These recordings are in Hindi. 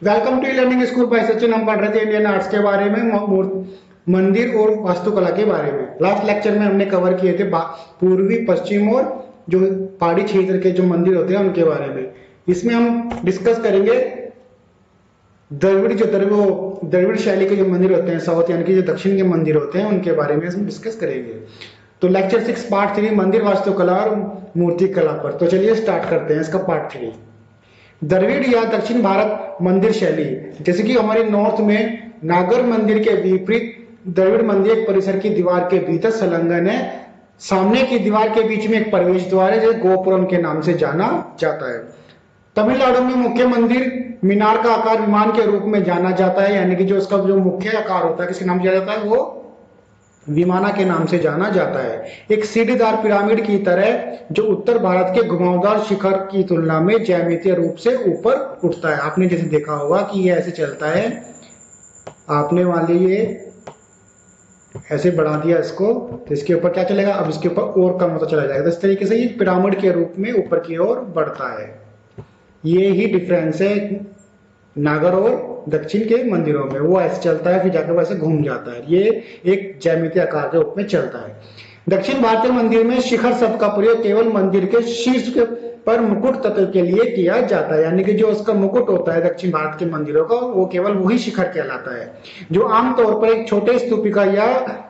Welcome to learning school by Sachin. हम पढ़ रहे थे इंडियन आर्ट्स के बारे में, मंदिर और वास्तुकला के बारे में। लास्ट लेक्चर में हमने कवर किए थे पूर्वी, पश्चिम और जो पहाड़ी क्षेत्र के जो मंदिर होते हैं उनके बारे में। इसमें हम डिस्कस करेंगे द्रविड़ शैली के जो मंदिर होते हैं, साउथ यानी कि जो दक्षिण के मंदिर होते हैं उनके बारे में हम डिस्कस करेंगे। तो लेक्चर 6 पार्ट 3 मंदिर वास्तुकला और मूर्ति कला पर। तो चलिए स्टार्ट करते हैं इसका पार्ट 3। द्रविड़ या दक्षिण भारत मंदिर शैली, जैसे कि हमारे नॉर्थ में नागर मंदिर के विपरीत द्रविड़ मंदिर एक परिसर की दीवार के भीतर संलग्न है। सामने की दीवार के बीच में एक प्रवेश द्वार है जो गोपुरम के नाम से जाना जाता है। तमिलनाडु में मुख्य मंदिर मीनार का आकार विमान के रूप में जाना जाता है, यानी कि जो उसका जो मुख्य आकार होता है किसके नाम जाना जाता है, वो विमाना के नाम से जाना जाता है। एक सीढ़ीदार पिरामिड की तरह जो उत्तर भारत के घुमावदार शिखर की तुलना में ज्यामितीय रूप से ऊपर उठता है। आपने जैसे देखा होगा कि ये ऐसे चलता है, आपने मान लीजिए ऐसे बढ़ा दिया इसको तो इसके ऊपर क्या चलेगा, अब इसके ऊपर और कम होता चला जाएगा। तो इस तरीके से ये पिरामिड के रूप में ऊपर की ओर बढ़ता है। ये ही डिफरेंस है नागर और दक्षिण के मंदिरों में। वो ऐसे चलता है फिर जाकर वैसे घूम जाता है, ये एक ज्यामितीय आकार के रूप में चलता है। दक्षिण भारतीय मंदिर में शिखर शब्द का प्रयोग केवल मंदिर के शीर्ष पर मुकुट तत्व के लिए किया जाता है, यानी कि जो उसका मुकुट होता है दक्षिण भारत के मंदिरों का वो केवल वही शिखर कहलाता है, जो आमतौर पर एक छोटे स्तूपिका या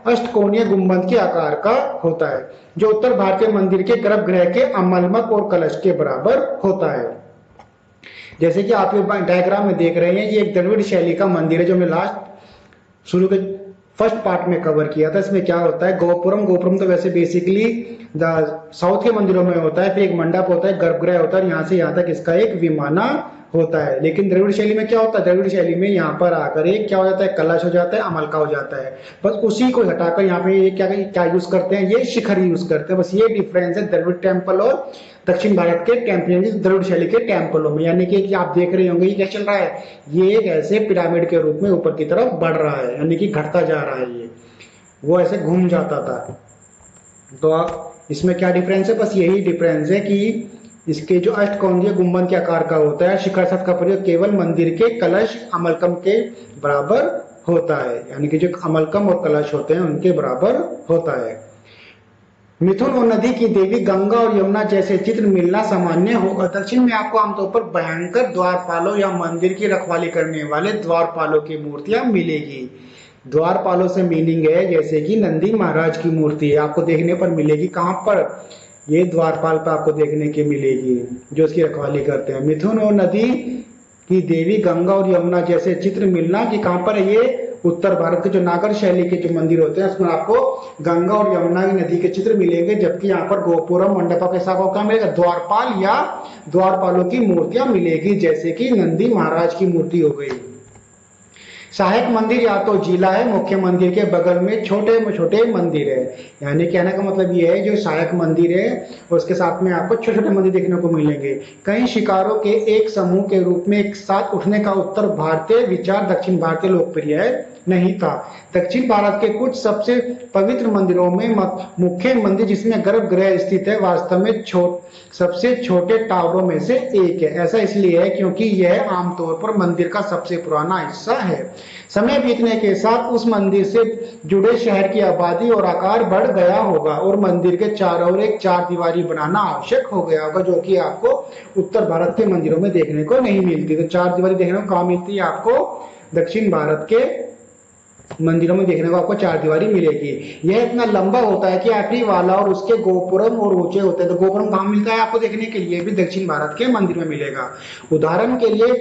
अष्टकोणीय गुंबद के आकार का होता है, जो उत्तर भारतीय मंदिर के गर्भगृह के अमलमक और कलश के बराबर होता है। जैसे कि आप ये डायग्राम में देख रहे हैं, ये एक द्रविड़ शैली का मंदिर है जो हमने लास्ट शुरू के फर्स्ट पार्ट में कवर किया था। इसमें क्या होता है, गोपुरम तो वैसे बेसिकली साउथ के मंदिरों में होता है, फिर एक मंडप होता है, गर्भगृह होता है, और यहाँ से यहाँ तक इसका एक विमाना होता है। लेकिन द्रविड़ शैली में क्या होता है, द्रविड़ शैली में यहाँ पर आकर एक क्या हो जाता है, कलश हो जाता है, अमलका हो जाता है। बस उसी को हटाकर यहाँ पे ये क्या यूज करते हैं, ये शिखर यूज करते हैं। बस ये डिफरेंस है द्रविड़ टेम्पल और दक्षिण भारत के टेम्पल, द्रविड़ शैली के टेम्पलों में। यानी कि आप देख रहे होंगे ये क्या चल रहा है, ये एक ऐसे पिरामिड के रूप में ऊपर की तरफ बढ़ रहा है, यानी कि घटता जा रहा है। ये वो ऐसे घूम जाता था। तो इसमें क्या डिफरेंस है, बस यही डिफरेंस है कि इसके जो अष्टकोणीय गुंबद के आकार का होता है, शिखर शब्द का प्रयोग केवल मंदिर के कलश अमलकम के बराबर होता है, यानी कि जो अमलकम और कलश होते हैं उनके बराबर होता है। मिथुन और नदी की देवी गंगा और यमुना जैसे चित्र मिलना सामान्य होगा। दक्षिण में आपको आमतौर पर भयंकर द्वारपालों या मंदिर की रखवाली करने वाले द्वारपालों की मूर्तियां मिलेगी। द्वारपालों से मीनिंग है जैसे कि नंदी महाराज की मूर्ति आपको देखने पर मिलेगी। कहां पर, ये द्वारपाल पर आपको देखने की मिलेगी जो उसकी रखवाली करते हैं। मिथुन और नदी की देवी गंगा और यमुना जैसे चित्र मिलना कि कहां पर है, ये उत्तर भारत के जो नागर शैली के जो मंदिर होते हैं उसमें आपको गंगा और यमुना की नदी के चित्र मिलेंगे, जबकि यहाँ पर गोपुरम मंडपा के साथ क्या मिलेगा, द्वारपाल या द्वारपालों की मूर्तियां मिलेगी, जैसे कि नंदी महाराज की मूर्ति हो गई। सहायक मंदिर या तो जिला है, मुख्य मंदिर के बगल में छोटे छोटे मंदिर है। यानी कहने का मतलब ये है जो सहायक मंदिर है उसके साथ में आपको छोटे छोटे मंदिर देखने को मिलेंगे। कई शिकारों के एक समूह के रूप में एक साथ उठने का उत्तर भारतीय विचार दक्षिण भारतीय लोकप्रिय नहीं था। दक्षिण भारत के कुछ सबसे पवित्र मंदिरों में मुख्य मंदिर जिसमें गर्भगृह स्थित है वास्तव में सबसे छोटे टावरों में से एक है। ऐसा इसलिए है क्योंकि यह आमतौर पर मंदिर का सबसे पुराना हिस्सा है। समय बीतने के साथ उस मंदिर से जुड़े शहर की आबादी और आकार बढ़ गया होगा और मंदिर के चारों ओर एक चार दीवारी बनाना आवश्यक हो गया होगा, जो कि आपको उत्तर भारत के मंदिरों में देखने को नहीं मिलती। तो चार दीवारी देखने को कहाँ मिलती है, आपको दक्षिण भारत के मंदिरों में देखने को आपको चार दीवारी मिलेगी। यह इतना लंबा होता है कि आखिरी वाला और उसके गोपुरम और ऊंचे होते हैं। तो गोपुरम कहाँ मिलता है आपको देखने के लिए, भी दक्षिण भारत के मंदिर में मिलेगा। उदाहरण के लिए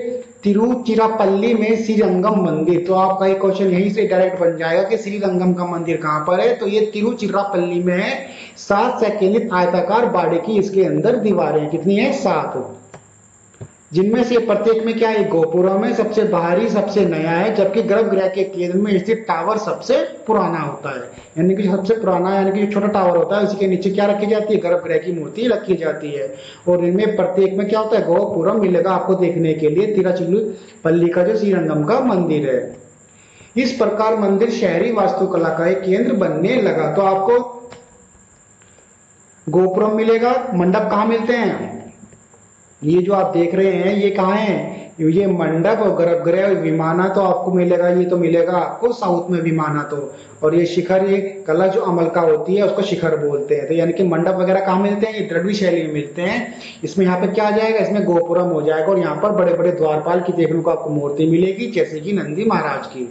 तिरुचिरापल्ली में श्रीरंगम मंदिर, तो आपका एक क्वेश्चन यहीं से डायरेक्ट बन जाएगा कि श्रीरंगम का मंदिर कहाँ पर है, तो ये तिरुचिरापल्ली में है। 7 सैकेंडित आयताकार बाड़े की इसके अंदर दीवारें कितनी है, 7, जिनमें से प्रत्येक में क्या है, गोपुरम है, सबसे बाहरी सबसे नया है, जबकि गर्भगृह के केंद्र में स्थित टावर सबसे पुराना होता है। यानी कि सबसे पुराना यानी कि छोटा टावर होता है उसके नीचे क्या रखी जाती है, गर्भगृह की मूर्ति रखी जाती है। और इनमें प्रत्येक में क्या होता है, गोपुरम मिलेगा आपको देखने के लिए तिरुचिरापल्ली का जो श्रीरंगम का मंदिर है। इस प्रकार मंदिर शहरी वास्तुकला का एक केंद्र बनने लगा। तो आपको गोपुरम मिलेगा, मंडप कहाँ मिलते हैं, ये जो आप देख रहे हैं ये कहाँ है, ये मंडप और गर्भगृह विमाना तो आपको मिलेगा, ये तो मिलेगा आपको साउथ में विमाना तो। और ये शिखर, ये कला जो अमल का होती है उसको शिखर बोलते हैं। तो यानी कि मंडप वगैरह कहाँ मिलते हैं, ये द्रविड़ शैली में मिलते हैं। इसमें यहाँ पे क्या आ जाएगा, इसमें गोपुरम हो जाएगा और यहाँ पर बड़े बड़े द्वारपाल की देखने को आपको मूर्ति मिलेगी, जैसे कि नंदी महाराज की।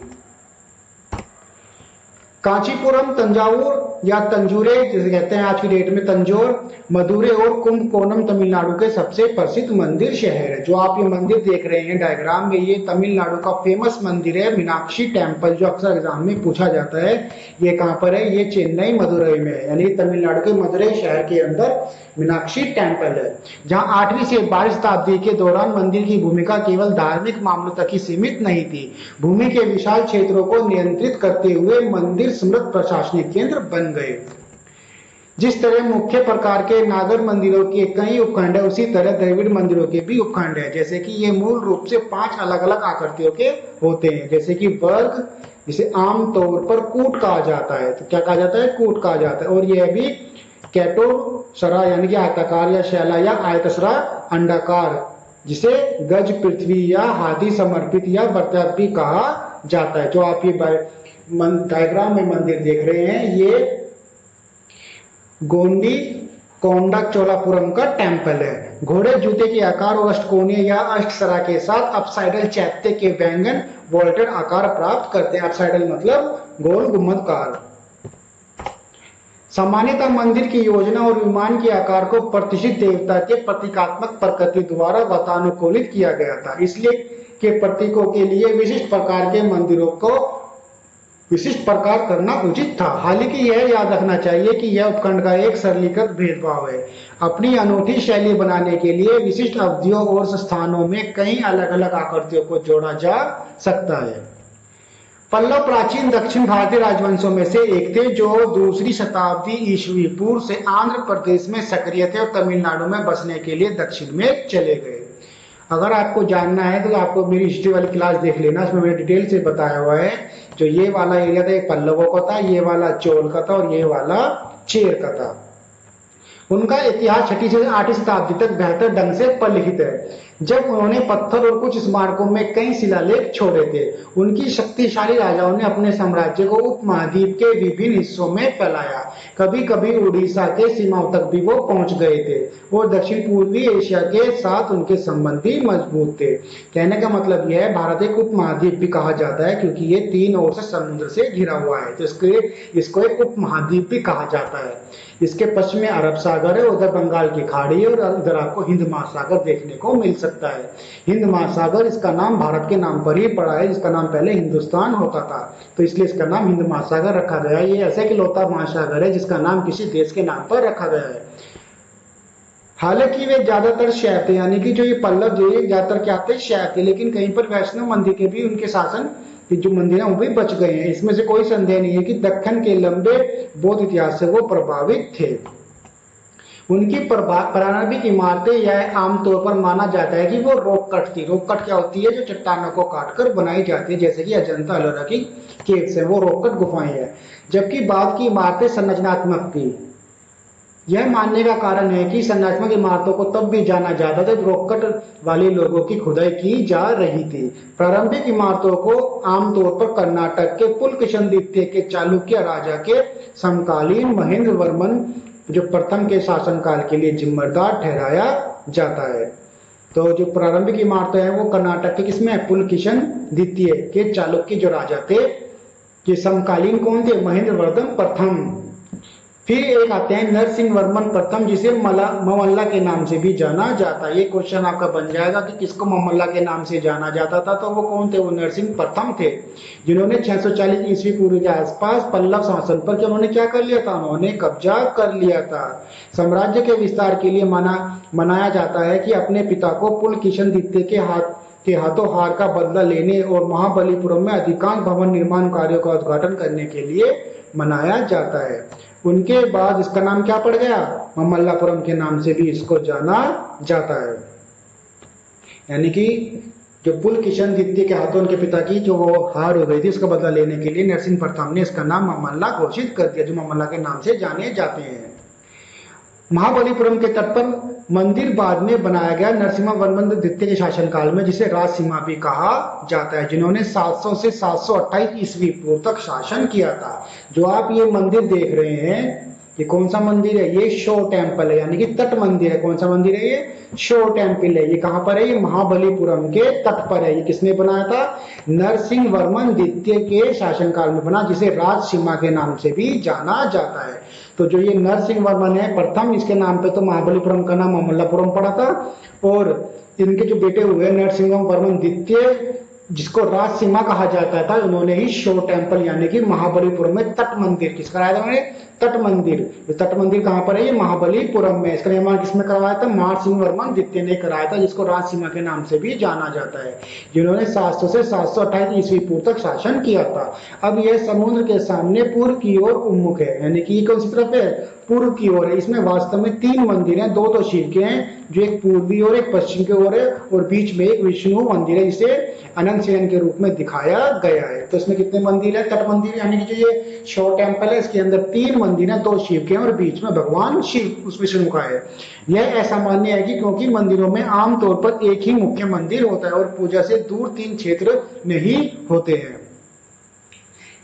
कांचीपुरम, तंजावुर या तंजूरे जिसे कहते हैं आज की डेट में तंजौर, मदुरै और कुंभकोणम तमिलनाडु के सबसे प्रसिद्ध मंदिर शहर है। जो आप ये मंदिर देख रहे हैं डायग्राम में, ये तमिलनाडु का फेमस मंदिर है मीनाक्षी टेम्पल, जो अक्सर एग्जाम में पूछा जाता है। ये कहाँ पर है, ये चेन्नई मदुरै में है, यानी तमिलनाडु के मदुरै शहर के अंदर मीनाक्षी टेम्पल है। जहाँ 8वीं से 12वीं शताब्दी के दौरान मंदिर की भूमिका केवल धार्मिक मामलों तक ही सीमित नहीं थी। भूमि के विशाल क्षेत्रों को नियंत्रित करते हुए मंदिर समृद्ध प्रशासनिक केंद्र बन गए। जिस तरह मुख्य प्रकार के नागर मंदिरों के कई उपखंड है, उसी तरह द्रविड़ मंदिरों के भी उपखंड है। जैसे कि ये मूल रूप से 5 अलग अलग आकृतियों के होते हैं, जैसे कि वर्ग, जिसे आमतौर पर कूट कहा जाता है। तो क्या कहा जाता है, कूट कहा जाता है। और यह भी कैटोसरा यानी कि आयताकार या शैला या आयतसरा अंडाकार, जिसे गज पृथ्वी या हाथी समर्पित या वर्तक भी कहा जाता है। जो आप ये डायग्राम में मंदिर देख रहे हैं, ये गोंडी कोंडा चोलापुरम का टेम्पल है। घोड़े जूते के आकार और अष्टकोणीय या अष्टसरा के साथ अपसाइडल चैत्य के व्यंजन वोल्टेड आकार प्राप्त करते हैं। अपसाइडल मतलब गोल गुम्बदकार। सामान्यतः मंदिर की योजना और विमान के आकार को प्रतिष्ठित देवता के प्रतीकात्मक प्रकृति द्वारा वातानुकूलित किया गया था, इसलिए के प्रतीकों के लिए विशिष्ट प्रकार के मंदिरों को विशिष्ट प्रकार करना उचित था। हालांकि यह याद रखना चाहिए कि यह उपखंड का एक सरलीकृत भेदभाव है। अपनी अनूठी शैली बनाने के लिए विशिष्ट अवधियों और स्थानों में कई अलग अलग आकृतियों को जोड़ा जा सकता है। पल्लव प्राचीन दक्षिण भारतीय राजवंशों में से एक थे, जो 2री शताब्दी ईस्वी पूर्व से आंध्र प्रदेश में सक्रिय थे और तमिलनाडु में बसने के लिए दक्षिण में चले गए। अगर आपको जानना है तो आपको मेरी हिस्ट्री वाली क्लास देख लेना, इसमें मैंने डिटेल से बताया हुआ है। जो ये वाला एरिया था, एक पल्लवों का था, ये वाला चोल का था और ये वाला चेर का था। उनका इतिहास 6वीं से 8वीं शताब्दी तक बेहतर ढंग से परिलिखित है, जब उन्होंने पत्थर और कुछ स्मारकों में कई शिलालेख छोड़े थे। उनकी शक्तिशाली राजाओं ने अपने साम्राज्य को उपमहाद्वीप के विभिन्न हिस्सों में फैलाया। कभी कभी उड़ीसा के सीमाओं तक भी वो पहुंच गए थे और दक्षिण पूर्वी एशिया के साथ उनके संबंध भी मजबूत थे। कहने का मतलब यह है, भारत एक उपमहाद्वीप भी कहा जाता है क्योंकि ये 3 ओर से समुद्र से घिरा हुआ है, तो इसको एक उपमहाद्वीप भी कहा जाता है। इसके पश्चिम में अरब सागर है, उधर बंगाल की खाड़ी है और इधर आपको हिंद महासागर देखने को मिल सकता है। हिंद महासागर, इसका नाम भारत के नाम पर ही पड़ा है, जिसका नाम पहले हिंदुस्तान होता था, तो इसलिए इसका नाम हिंद महासागर रखा गया है। ये ऐसा इकलौता महासागर है जिसका नाम किसी देश के नाम पर रखा गया है। हालांकि वे ज्यादातर शैव थे, यानी कि जो ये पल्लव जो ये ज्यादातर क्या थे, शैव थे, लेकिन कहीं पर वैष्णव मंदिर के भी उनके शासन कि जो मंदिर है वो भी बच गए हैं। इसमें से कोई संदेह नहीं है कि दक्कन के लंबे बौद्ध इतिहास से वो प्रभावित थे। उनकी प्रारंभिक इमारतें यह आमतौर पर माना जाता है कि वो रॉक कट थी। रॉक कट क्या होती है, जो चट्टानों को काटकर बनाई जाती है, जैसे कि अजंता एलोरा की केव्स है, वो रॉक कट गुफाएं हैं। जबकि बाद की इमारतें संरचनात्मक थी। यह मानने का कारण है कि संरचनात्मक इमारतों को तब भी जाना जाता था जब रॉक कट वाले लोगों की खुदाई की जा रही थी। प्रारंभिक इमारतों को आमतौर पर कर्नाटक के पुलकेशिन द्वितीय के चालुक्य राजा के समकालीन महेंद्र वर्मन जो प्रथम के शासनकाल के लिए जिम्मेदार ठहराया जाता है। तो जो प्रारंभिक इमारतें हैं वो कर्नाटक के किसमें, पुलकेशिन द्वितीय के चालुक्य जो राजा थे, ये समकालीन कौन थे, महेंद्र वर्धन प्रथम। फिर एक आते हैं नरसिंह वर्मन प्रथम, जिसे ममल्ला के नाम से भी जाना जाता है। ये क्वेश्चन आपका बन जाएगा कि किसको ममल्ला के नाम से जाना जाता था, तो वो कौन थे, वो नरसिंह प्रथम थे, जिन्होंने 640 ईस्वी पूर्व के आसपास पल्लव शासन पर उन्होंने क्या कर लिया था, उन्होंने कब्जा कर लिया था। साम्राज्य के विस्तार के लिए मनाया जाता है कि अपने पिता को पुलकेशिन द्वितीय के हाथों हार का बदला लेने और महाबलीपुरम में अधिकांश भवन निर्माण कार्यों का उद्घाटन करने के लिए मनाया जाता है। उनके बाद इसका नाम क्या पड़ गया, ममल्लापुरम के नाम से भी इसको जाना जाता है। यानी कि जो पुलकेशिन द्वितीय के हाथों उनके पिता की जो वो हार हो गई थी, उसका बदला लेने के लिए नरसिंह प्रथम ने इसका नाम ममल्ला घोषित कर दिया, जो ममल्ला के नाम से जाने जाते हैं। महाबलीपुरम के तट पर मंदिर बाद में बनाया गया नरसिम्हा वर्मन द्वितीय के शासनकाल में, जिसे राजसीमा भी कहा जाता है, जिन्होंने 700 से 728 ईस्वी पूर्व तक शासन किया था। जो आप ये मंदिर देख रहे हैं, ये कौन सा मंदिर है? ये शो टेम्पल है, यानी कि तट मंदिर है। कौन सा मंदिर है ये? शो टेम्पल है। ये कहां पर है? ये महाबलीपुरम के तट पर है। ये किसने बनाया था? नरसिंह वर्मन द्वितीय के शासनकाल में बना, जिसे राजसीमा के नाम से भी जाना जाता है। तो जो ये नरसिंह वर्मन है प्रथम, इसके नाम पे तो महाबलीपुरम का नाम अमल्लापुरम पड़ा था, और इनके जो बेटे हुए नरसिंह वर्मन द्वितीय, जिसको राजसीमा कहा जाता था, उन्होंने ही शो टेम्पल यानी कि महाबलीपुरम में तट मंदिर किस कराया था? उन्होंने तट मंदिर। तट मंदिर कहां पर है? ये महाबलीपुरम में। इसका निर्माण किसने करवाया था? मारसिंह वर्मन द्वितीय ने कराया था, जिसको राजसीमा के नाम से भी जाना जाता है, जिन्होंने 700 से 728 ईस्वी पूर्व तक शासन किया था। अब यह समुद्र के सामने पूर्व की ओर उन्मुख है, यानी कि कौन सी तरफ है? पूर्व की ओर है। इसमें वास्तव में 3 मंदिर हैं, 2 तो शिव के हैं, जो एक पूर्वी और एक पश्चिम की ओर है, और बीच में एक विष्णु मंदिर है, जिसे अनंत शयन के रूप में दिखाया गया है। तो इसमें कितने मंदिर है? तट मंदिर, यानी कि जो ये शो टेम्पल है, इसके अंदर 3 मंदिर है, 2 शिव के हैं और बीच में भगवान शिव उस विष्णु का है। यह ऐसा मान्य है कि क्योंकि मंदिरों में आमतौर पर एक ही मुख्य मंदिर होता है और पूजा से दूर 3 क्षेत्र नहीं होते हैं।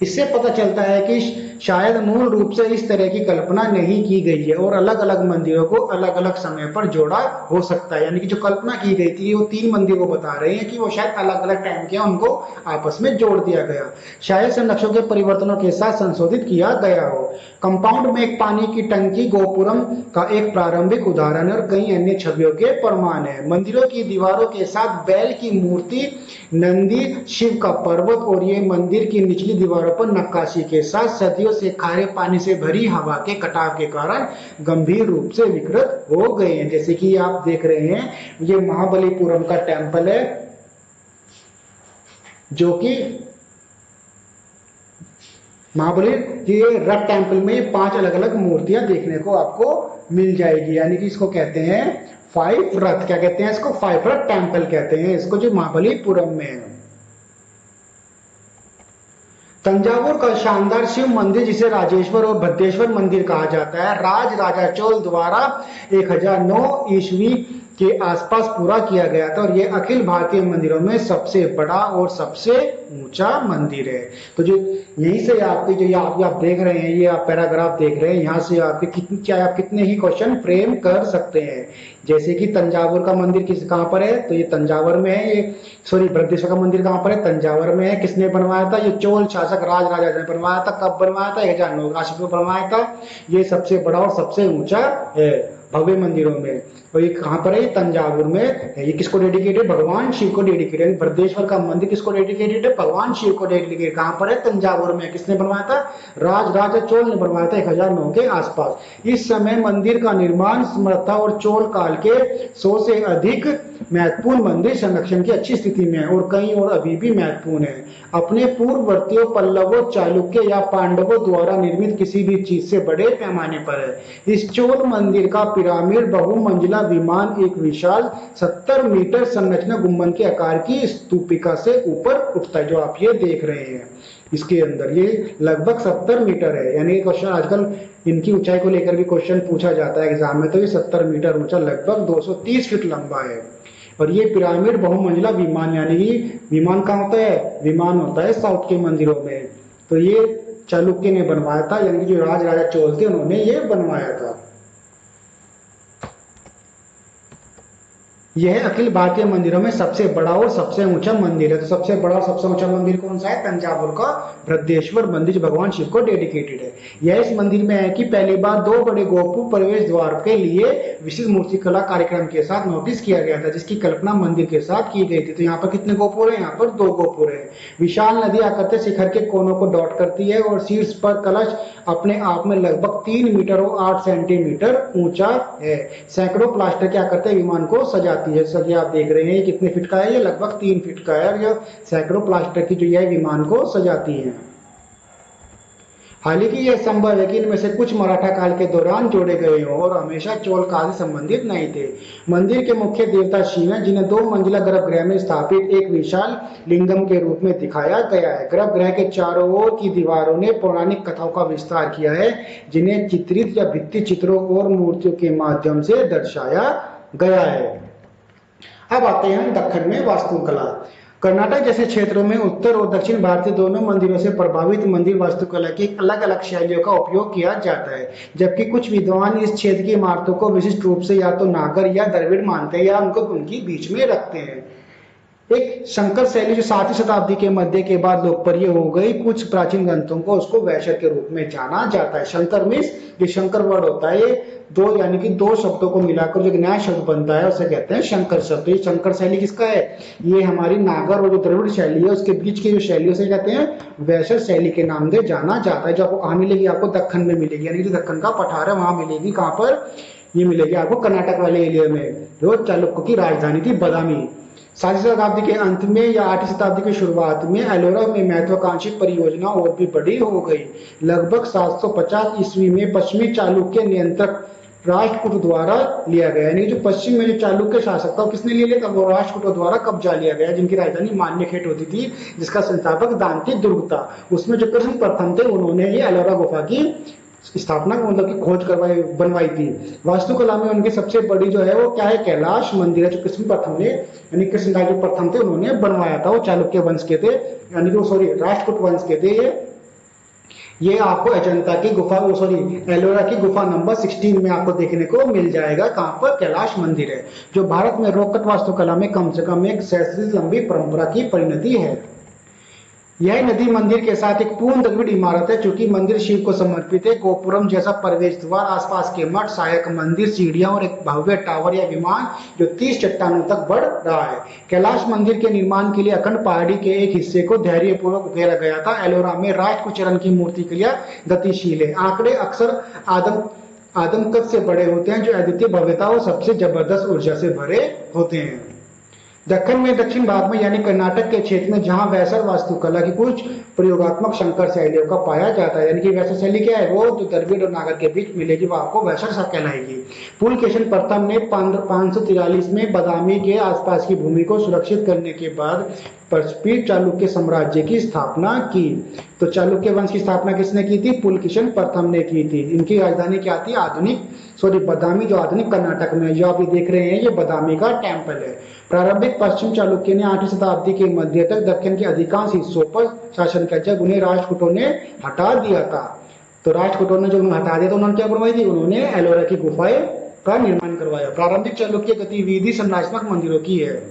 इससे पता चलता है कि शायद मूल रूप से इस तरह की कल्पना नहीं की गई है और अलग अलग मंदिरों को अलग अलग समय पर जोड़ा हो सकता है। यानी कि जो कल्पना की गई थी, वो 3 मंदिरों को बता रहे हैं कि वो शायद अलग अलग टाइम के, उनको आपस में जोड़ दिया गया, शायद संरक्षकों के परिवर्तनों के साथ संशोधित किया गया हो। कंपाउंड में एक पानी की टंकी गोपुरम का एक प्रारंभिक उदाहरण और कई अन्य छवियों के प्रमाण है। मंदिरों की दीवारों के साथ बैल की मूर्ति, नंदी, शिव का पर्वत, और ये मंदिर की निचली दीवारों पर नक्काशी के साथ सदियों से खारे पानी से भरी हवा के कटाव के कारण गंभीर रूप से विकृत हो गए हैं। जैसे कि आप देख रहे हैं, ये महाबलीपुरम का टेम्पल है, जो कि महाबली, ये रथ टेम्पल में 5 अलग अलग मूर्तियां देखने को आपको मिल जाएगी, यानी कि इसको कहते हैं 5 रथ। क्या कहते हैं इसको? 5 रथ टेम्पल कहते हैं इसको, जो महाबलीपुरम में है। तंजावुर का शानदार शिव मंदिर, जिसे राजेश्वर और भद्रेश्वर मंदिर कहा जाता है, राज राजा चोल द्वारा 1009 ईस्वी के आसपास पूरा किया गया था, और यह अखिल भारतीय मंदिरों में सबसे बड़ा और सबसे ऊंचा मंदिर है। तो जो यहीं से आपके जो आप देख रहे हैं, ये आप पैराग्राफ देख रहे हैं, यहाँ से आपके कितने ही क्वेश्चन फ्रेम कर सकते हैं। जैसे कि तंजावुर का मंदिर कहाँ पर है? तो ये तंजावर में है। ये सॉरी, भद्रेश्वर का मंदिर कहाँ पर है? तंजावर में है। किसने बनवाया था? ये चोल शासक राज राजा ने बनवाया था। कब बनवाया था? 1009 में बनवाया था। ये सबसे बड़ा और सबसे ऊंचा है भव्य मंदिरों में। और ये कहाँ पर है? तंजावुर में है। ये किसको डेडिकेटेड? भगवान शिव को डेडिकेटेड। भद्रेश्वर का मंदिर किसको डेडिकेटेड है? भगवान शिव को डेडिकेटेड। कहाँ पर है? तंजावुर में। किसने बनवाया था? राज राजा चोल ने बनवाया था 1009 के आसपास। इस समय मंदिर का निर्माण समर्था और चोल काल के 100 से अधिक महत्वपूर्ण मंदिर संरक्षण की अच्छी स्थिति में है, और कई और अभी भी महत्वपूर्ण है। अपने पूर्ववर्तियों पल्लवों, चालुक्य या पांडवों द्वारा निर्मित किसी भी चीज से बड़े पैमाने पर है। इस चोल मंदिर का पिरामिड बहुमंजिला विमान एक विशाल 70 मीटर संरचना गुंबद के आकार की स्तूपिका से ऊपर उठता है, जो आप ये देख रहे हैं। इसके अंदर ये लगभग 70 मीटर है। यानी क्वेश्चन आजकल इनकी ऊंचाई को लेकर भी क्वेश्चन पूछा जाता है एग्जाम में, तो ये 70 मीटर ऊंचा, लगभग 230 फीट लंबा है। और ये पिरामिड बहुमंजिला विमान, यानी कि विमान कहाँ होता है? विमान होता है साउथ के मंदिरों में। तो ये चालुक्य ने बनवाया था, यानी कि जो राज राजा चोल थे, उन्होंने ये बनवाया था। यह अखिल भारतीय मंदिरों में सबसे बड़ा और सबसे ऊंचा मंदिर है। तो सबसे बड़ा और सबसे ऊंचा मंदिर कौन सा है? तंजावुर का बृहदेश्वर मंदिर, जो भगवान शिव को डेडिकेटेड है। यह इस मंदिर में है कि पहली बार 2 बड़े गोपुर प्रवेश द्वार के लिए विशिष्ट मूर्तिकला कार्यक्रम के साथ नोटिस किया गया था, जिसकी कल्पना मंदिर के साथ की गई थी। तो यहाँ पर कितने गोपुर है? यहाँ पर 2 गोपुर है। विशाल नदी आकर शिखर के कोनों को डॉट करती है, और शीर्ष पर कलश अपने आप में लगभग 3 मीटर और 8 सेंटीमीटर ऊंचा है। सैकड़ों प्लास्टर क्या करते हैं? विमान को सजाते है। जैसा कि आप देख रहे हैं, कितने फीट का है? ये लगभग 3 फीट का है, और ये सैकड़ों प्लास्टर की जो है विमान को सजाती है। हालांकि यह संभव है कि इनमें से कुछ मराठा काल के दौरान जोड़े गए हों और हमेशा चोल काल से संबंधित नहीं थे। मंदिर के मुख्य देवता शिव हैं, जिन्हें 2 मंजिला गर्भगृह में स्थापित एक विशाल लिंगम के रूप में दिखाया गया है। गर्भगृह के चारों ओर की दीवारों ने पौराणिक कथाओं का विस्तार किया है, जिन्हें चित्रित या भित्ति चित्रों और मूर्तियों के माध्यम से दर्शाया गया है। अब आते हैं हम दक्कन में वास्तुकला। कर्नाटक जैसे क्षेत्रों में उत्तर और दक्षिण भारतीय दोनों मंदिरों से प्रभावित मंदिर वास्तुकला की अलग अलग शैलियों का उपयोग किया जाता है, जबकि कुछ विद्वान इस क्षेत्र की इमारतों को विशिष्ट रूप से या तो नागर या द्रविड़ मानते हैं या उनको उनकी बीच में रखते हैं। एक शंकर शैली जो 7वीं शताब्दी के मध्य के बाद लोकप्रिय हो गई, कुछ प्राचीन ग्रंथों को उसको वैश्य के रूप में जाना जाता है। शंकर मीन्स जो शंकर वर्ड होता है, दो यानी कि दो शब्दों को मिलाकर जो नया शब्द बनता है उसे कहते हैं शंकर शब्द। ये शंकर शैली किसका है? ये हमारी नागर और जो द्रविड़ शैली है उसके बीच की जो शैली उसे कहते हैं वैश्य शैली के नाम से जाना जाता है। जो आपको कहाँ मिलेगी? आपको दक्कन में मिलेगी, यानी जो दक्कन का पठार है वहां मिलेगी। कहाँ पर ये मिलेगी? आपको कर्नाटक वाले एरिया में, जो चालुक्यों की राजधानी थी बदामी। 7वीं शताब्दी के अंत में या 8वीं शताब्दी की शुरुआत में एलोरा में महत्वाकांक्षी परियोजना और भी बड़ी हो गई। लगभग 750 ईस्वी में पश्चिमी चालुक्य नियंत्रक राष्ट्रकूट द्वारा लिया गया, यानी जो पश्चिम में जो चालुक्य शासक था किसने ले लिया था? वो राष्ट्रकूटों द्वारा कब्जा लिया गया, जिनकी राजधानी मान्यखेट होती थी, जिसका संस्थापक दांती दुर्ग था। उसमें जो कृष्ण प्रथम थे उन्होंने ये एलोरा गुफा की स्थापना मतलब की खोज करवाई बनवाई थी। वास्तुकला में उनकी सबसे बड़ी जो है वो क्या है? कैलाश मंदिर है, जो कृष्ण प्रथम ने यानी कृष्णराज जो प्रथम थे उन्होंने बनवाया था। वो चालुक्य वंश के थे, यानी कि सॉरी राष्ट्रकूट वंश के थे। ये आपको अजंता की गुफा सॉरी एलोरा की गुफा नंबर 16 में आपको देखने को मिल जाएगा। कहां पर? कैलाश मंदिर है, जो भारत में रोकट वास्तुकला में कम से कम एक सहस्राब्दी लंबी परंपरा की परिणति है। यह नदी मंदिर के साथ एक पूर्ण द्रविड़ इमारत है, चूंकि मंदिर शिव को समर्पित है। गोपुरम जैसा प्रवेश द्वार, आसपास के मठ, सहायक मंदिर, सीढ़ियां और एक भव्य टावर या विमान जो 30 चट्टानों तक बढ़ रहा है। कैलाश मंदिर के निर्माण के लिए अखंड पहाड़ी के एक हिस्से को धैर्यपूर्वक उकेरा गया था। एलोरा में राजकुचरण की मूर्ति क्रिया गतिशील है। आंकड़े अक्सर आदमकद से बड़े होते हैं, जो अद्वितीय भव्यता और सबसे जबरदस्त ऊर्जा से भरे होते हैं। दक्कन में दक्षिण भाग में यानी कर्नाटक के क्षेत्र में जहां वैसर वास्तुकला की कुछ प्रयोगात्मक शंकर शैलियों का पाया जाता है, यानी कि वैसर शैली क्या है? वो जो द्रविड़ और नागर के बीच मिलेगी वो आपको वैसर कहलाएगी। पुलकेशिन प्रथम ने 543 में बदामी के आसपास की भूमि को सुरक्षित करने के बाद पश्चिमी चालुक्य साम्राज्य की स्थापना की। तो चालुक्य वंश की स्थापना किसने की थी? पुलकेशिन प्रथम ने की थी। इनकी राजधानी क्या थी? बदामी, जो आधुनिक कर्नाटक में जो आप ये देख रहे हैं ये बदामी का टेम्पल है। प्रारंभिक पश्चिम चालुक्य ने 8वीं शताब्दी के मध्य तक दक्षिण के अधिकांश हिस्सों पर शासन किया, जब उन्हें राष्ट्रकूटों ने हटा दिया था। तो राष्ट्रकूटों ने जो उन्हें हटा दिया तो उन्होंने क्या करवाई थी? उन्होंने एलोरा की गुफाएं का निर्माण करवाया। प्रारंभिक चालुक्य गतिविधि संरचनात्मक मंदिरों की है।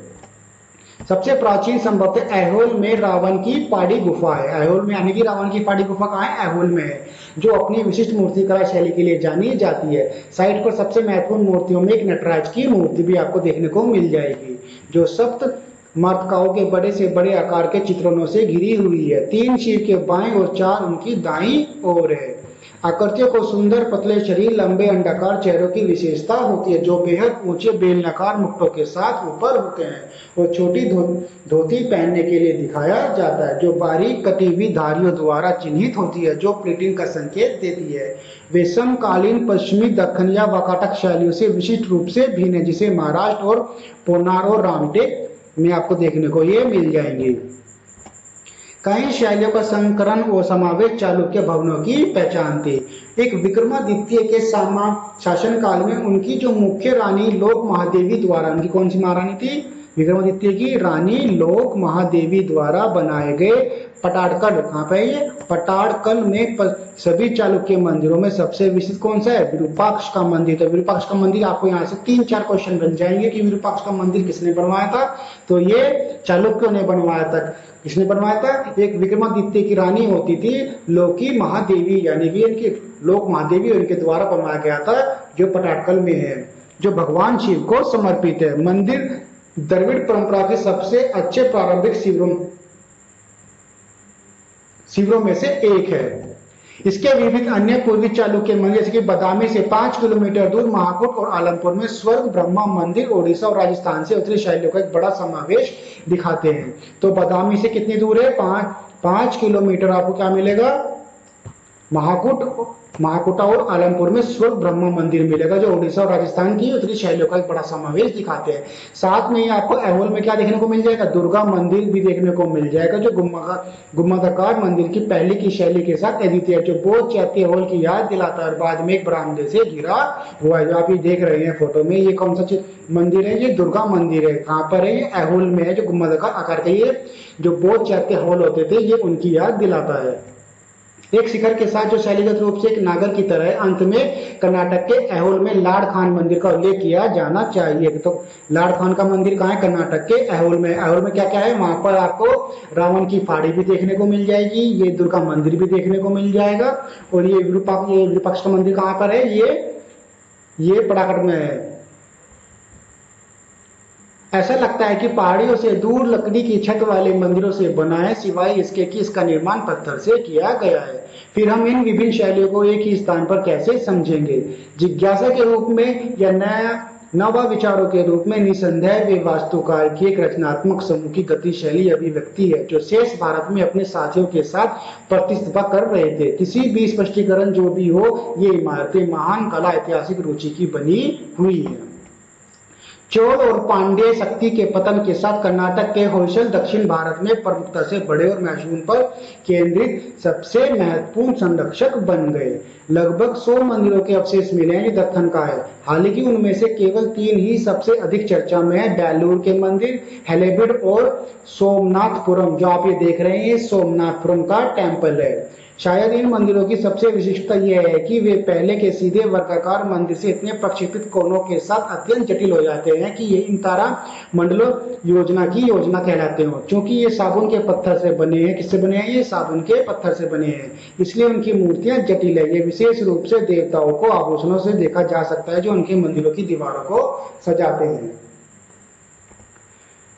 सबसे प्राचीन संभवतः ऐहोल में रावण की पहाड़ी गुफा है। ऐहोल में यानी कि रावण की पहाड़ी गुफा कहाँ है? ऐहोल में है, जो अपनी विशिष्ट मूर्तिकला शैली के लिए जानी जाती है। साइट पर सबसे महत्वपूर्ण मूर्तियों में एक नटराज की मूर्ति भी आपको देखने को मिल जाएगी, जो सप्त मातृकाओं के बड़े से बड़े आकार के चित्रणों से घिरी हुई है। 3 शिव के बाएं और 4 उनकी दाईं ओर है। आकृतियों को सुंदर पतले शरीर, लंबे अंडाकार चेहरों की विशेषता होती है, जो बेहद ऊंचे बेलनाकार मुकुटों के साथ ऊपर होते हैं, और छोटी धोती पहनने के लिए दिखाया जाता है, जो बारीक कटी हुई धारियों द्वारा चिन्हित होती है, जो प्लेटिंग का संकेत देती है। वे समकालीन पश्चिमी दक्कन या वाकाटक शैलियों से विशिष्ट रूप से भिन्न है, जिसे महाराष्ट्र और पोन्नार और रामटेक में आपको देखने को ये मिल जाएंगे। कई शैलियों का संकरण और समावेश चालुक्य भवनों की पहचान थी। एक विक्रमादित्य के शासन काल में उनकी जो मुख्य रानी लोक महादेवी द्वारा, उनकी कौन सी महारानी थी? विक्रमादित्य की रानी लोक महादेवी द्वारा बनाए गए पटाड़कल, कहाँ पे ये पटाड़कल में सभी चालुक्य मंदिरों में सबसे विशिष्ट कौन सा है? विरूपाक्ष का मंदिर। तो विरूपाक्ष का मंदिर आपको यहाँ से 3-4 क्वेश्चन बन जाएंगे कि विरूपाक्ष का मंदिर किसने बनवाया था? तो ये चालुक्यों ने बनवाया था। किसने बनवाया था? एक विक्रमादित्य की रानी होती थी लोकी महादेवी, यानी कि इनकी लोक महादेवी उनके द्वारा बनवाया गया था, जो पटाड़कल में है, जो भगवान शिव को समर्पित है। मंदिर द्रविड़ परंपरा के सबसे अच्छे प्रारंभिक शिविरों में से एक है। इसके विविध अन्य पूर्वी चालुक्य मंदिर जैसे कि बदामी से 5 किलोमीटर दूर महाकूट और आलमपुर में स्वर्ग ब्रह्मा मंदिर ओडिशा और राजस्थान से उत्तरी शैलियों का एक बड़ा समावेश दिखाते हैं। तो बदामी से कितनी दूर है? 5 किलोमीटर आपको क्या मिलेगा? महाकुटा और आलमपुर में स्वर्ग ब्रह्मा मंदिर मिलेगा, जो उड़ीसा और राजस्थान की उत्तरी शैलियों का एक बड़ा समावेश दिखाते हैं। साथ में ही आपको ऐहोल में क्या देखने को मिल जाएगा, दुर्गा मंदिर भी देखने को मिल जाएगा, जो गुम्बदाकार मंदिर की पहले की शैली के साथ अद्वितीय, जो बोध चैत्य ऐहोल की याद दिलाता है और बाद में एक बरामदे से घिरा हुआ है। जो आप ये देख रहे हैं फोटो में, ये कौन सा मंदिर है, ये दुर्गा मंदिर है। कहाँ पर है, ये ऐहोल में है, जो गुम्बदाकार आकार का ये जो बोध चैत्य ऐहोल होते थे, ये उनकी याद दिलाता है। एक शिखर के साथ जो शैलीगत रूप से एक नागर की तरह है। अंत में कर्नाटक के ऐहोल में लाड़ खान मंदिर का उल्लेख किया जाना चाहिए। तो लाड़ खान का मंदिर कहाँ है, कर्नाटक के ऐहोल में। ऐहोल में क्या क्या है, वहां पर आपको रावण की फाड़ी भी देखने को मिल जाएगी, ये दुर्गा मंदिर भी देखने को मिल जाएगा, और ये विरूपाक्ष का मंदिर कहाँ पर है, ये पड़ाकट में है। ऐसा लगता है कि पहाड़ियों से दूर लकड़ी की छत वाले मंदिरों से बना है, सिवाय इसके कि इसका निर्माण पत्थर से किया गया है। फिर हम इन विभिन्न शैलियों को एक ही स्थान पर कैसे समझेंगे, जिज्ञासा के रूप में या नवा विचारों के रूप में। निसंदेह वे वास्तुकाल की एक रचनात्मक समूह की गतिशैली अभिव्यक्ति है, जो शेष भारत में अपने साथियों के साथ प्रतिस्पर्धा कर रहे थे। किसी भी स्पष्टीकरण जो भी हो, ये इमारतें महान कला ऐतिहासिक रुचि की बनी हुई है। चोल और पांड्य शक्ति के पतन के साथ कर्नाटक के होयसल दक्षिण भारत में प्रमुखता से बड़े और मैसूर पर केंद्रित सबसे महत्वपूर्ण संरक्षक बन गए। लगभग 100 मंदिरों के अवशेष मिले हैं, जो दक्कन का है। हालांकि उनमें से केवल 3 ही सबसे अधिक चर्चा में है, बेलूर के मंदिर, हलेबीड और सोमनाथपुरम। जो आप ये देख रहे हैं, ये सोमनाथपुरम का टेम्पल है। शायद इन मंदिरों की सबसे विशिष्टता यह है कि वे पहले के सीधे वर्गाकार मंदिर से इतने प्रक्षेपित कोनों के साथ अत्यंत जटिल हो जाते हैं कि ये इन तारा मंडलों योजना की योजना कहलाते हो। क्योंकि ये साबुन के पत्थर से बने हैं। किससे बने हैं, ये साबुन के पत्थर से बने हैं, इसलिए उनकी मूर्तियां जटिल है। ये विशेष रूप से देवताओं को आभूषणों से देखा जा सकता है, जो उनके मंदिरों की दीवारों को सजाते हैं।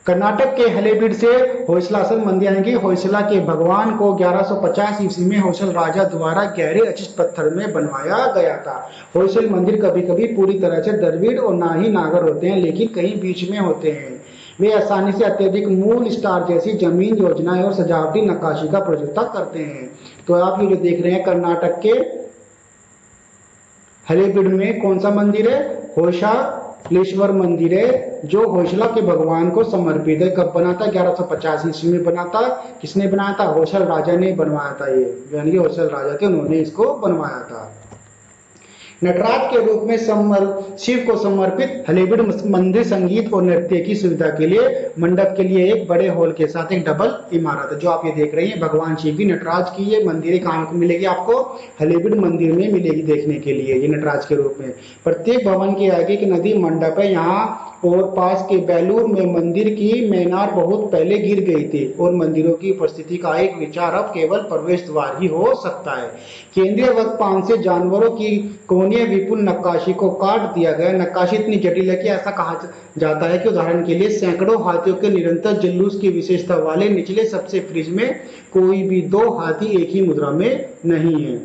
कर्नाटक के हलेबीड से होयसलासन मंदिर, यानी कि होयसला के भगवान को 1150 ईस्वी में होयसल राजा द्वारा गहरे अचिष्ट पत्थर में बनवाया गया था। होयसल मंदिर कभी कभी पूरी तरह से द्रविड़ और ना ही नागर होते हैं, लेकिन कहीं बीच में होते हैं। वे आसानी से अत्यधिक मूल स्टार जैसी जमीन योजनाएं और सजावटी नक्काशी का प्रतिनिधित्व करते हैं। तो आप ये जो देख रहे हैं, कर्नाटक के हलेबीड में कौन सा मंदिर है, होयसलेश्वर मंदिर है, जो होयसला के भगवान को समर्पित है। कब बना था, 1150 ईस्वी में बना था। किसने बनाया था, होयसल राजा ने बनवाया था। ये यानी कि होयसल राजा थे, उन्होंने इसको बनवाया था। नटराज के रूप में शिव को समर्पित हलेबीड मंदिर संगीत और नृत्य की सुविधा के लिए मंडप के लिए एक बड़े हॉल के साथ एक डबल इमारत है। जो आप ये देख रहे हैं, भगवान शिव की नटराज की ये मंदिर कहाँ मिलेगी आपको, हलेबीड मंदिर में मिलेगी देखने के लिए, ये नटराज के रूप में। प्रत्येक भवन के आगे एक नदी मंडप है। यहाँ और पास के बेलूर में मंदिर की मीनार बहुत पहले गिर गई थी, और मंदिरों की उपस्थिति का एक विचार अब केवल प्रवेश द्वार ही हो सकता है। केंद्रीय वक्पान से जानवरों की कोणीय विपुल नक्काशी को काट दिया गया। नक्काशी इतनी जटिल है कि ऐसा कहा जाता है कि उदाहरण के लिए सैकड़ों हाथियों के निरंतर जुलूस की विशेषता वाले निचले सबसे फ्रिज में कोई भी 2 हाथी एक ही मुद्रा में नहीं है।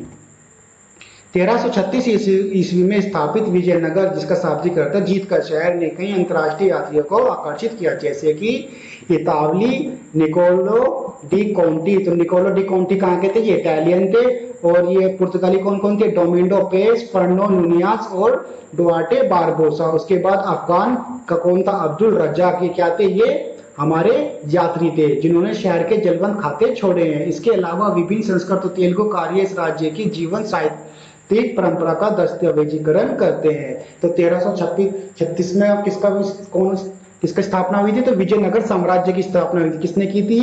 1336 ईस्वी में स्थापित विजयनगर, जिसका शाब्दिक अर्थ है जीत का शहर, ने कई अंतर्राष्ट्रीय यात्रियों को आकर्षित किया, जैसे कि इतावली, निकोलो डी कॉन्टी। तो निकोलो डी कॉन्टी कहाँ के थे, ये इटालियन थे। और ये पुर्तगाली कौन कौन थे, डोमिंगो पेस, फर्नो नुनियास और डुआर्टे बारबोसा। उसके बाद अफगान का कौन था, अब्दुल रज्जाक। ये क्या थे, ये हमारे यात्री थे, जिन्होंने शहर के जलवंत खाते छोड़े हैं। इसके अलावा विभिन्न संस्कृत और तेलुगु कार्य इस राज्य की जीवन साहित्यिक परंपरा का दस्तावेजीकरण करते हैं। तो 1336 में किसकी स्थापना हुई थी, तो विजयनगर साम्राज्य की स्थापना हुई थी। किसने की थी,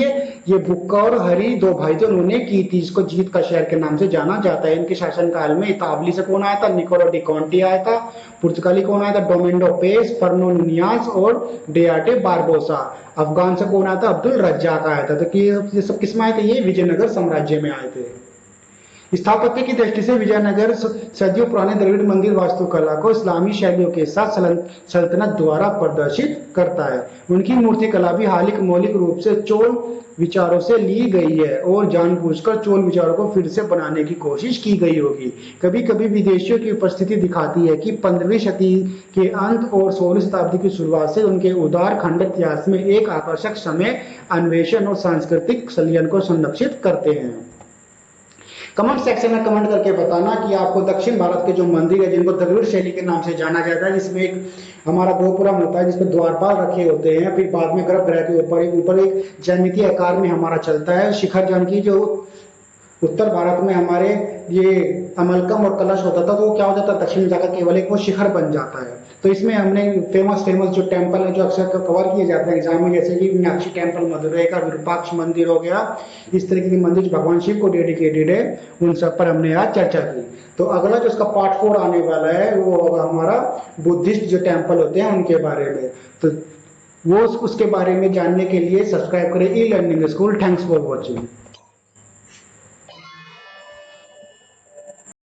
ये बुक्का और हरी 2 भाई थे, उन्होंने की थी। इसको जीत का शहर के नाम से जाना जाता है। इनके शासनकाल में इतावली से कौन आया था, निकोलो डी कॉन्टी आया था। पुर्तगाली कौन आया था, डोमिंगो पेस, फर्नो नुनियास और डुआर्टे बारबोसा। अफगान से कौन आया था, अब्दुल रज्जाक आया था। तो ये सब किसमें आए थे, ये विजयनगर साम्राज्य में आए थे। स्थापत्य की दृष्टि से विजयनगर सदियों पुराने द्रविड़ मंदिर वास्तुकला को इस्लामी शैलियों के साथ सल्तनत द्वारा प्रदर्शित करता है। उनकी मूर्ति कला भी हालिक मौलिक रूप से चोल विचारों से ली गई है, और जानबूझकर चोल विचारों को फिर से बनाने की कोशिश की गई होगी। कभी कभी विदेशियों की उपस्थिति दिखाती है कि 15वीं शताब्दी के अंत और 16वीं शताब्दी की शुरुआत से उनके उदार खंड इतिहास में एक आकर्षक समय अन्वेषण और सांस्कृतिक संलयन को संरक्षित करते हैं। कमेंट सेक्शन में कमेंट करके बताना कि आपको दक्षिण भारत के जो मंदिर है जिनको द्रविड़ शैली के नाम से जाना जाता है, जिसमें एक हमारा गोपुरम होता है जिसमें द्वारपाल रखे होते हैं, फिर बाद में गर्भगृह के ऊपर एक ज्यामितीय आकार में हमारा चलता है शिखर जानकी, जो उत्तर भारत में हमारे ये अमलकम और कलश होता था, तो वो क्या हो जाता है दक्षिण में जाकर केवल एक वो शिखर बन जाता है। तो इसमें हमने फेमस फेमस जो टेम्पल है जो अक्सर कवर किए जाते हैं एग्जाम में, जैसे कि मीनाक्षी टेम्पल मदुरई का, विरूपाक्ष मंदिर हो गया, इस तरीके के मंदिर जो भगवान शिव को डेडिकेटेड है, उन सब पर हमने आज चर्चा की। तो अगला जो इसका पार्ट 4 आने वाला है वो होगा हमारा बुद्धिस्ट जो टेम्पल होते हैं उनके बारे में। तो वो उसके बारे में जानने के लिए सब्सक्राइब करें e learning school. Thanks for watching.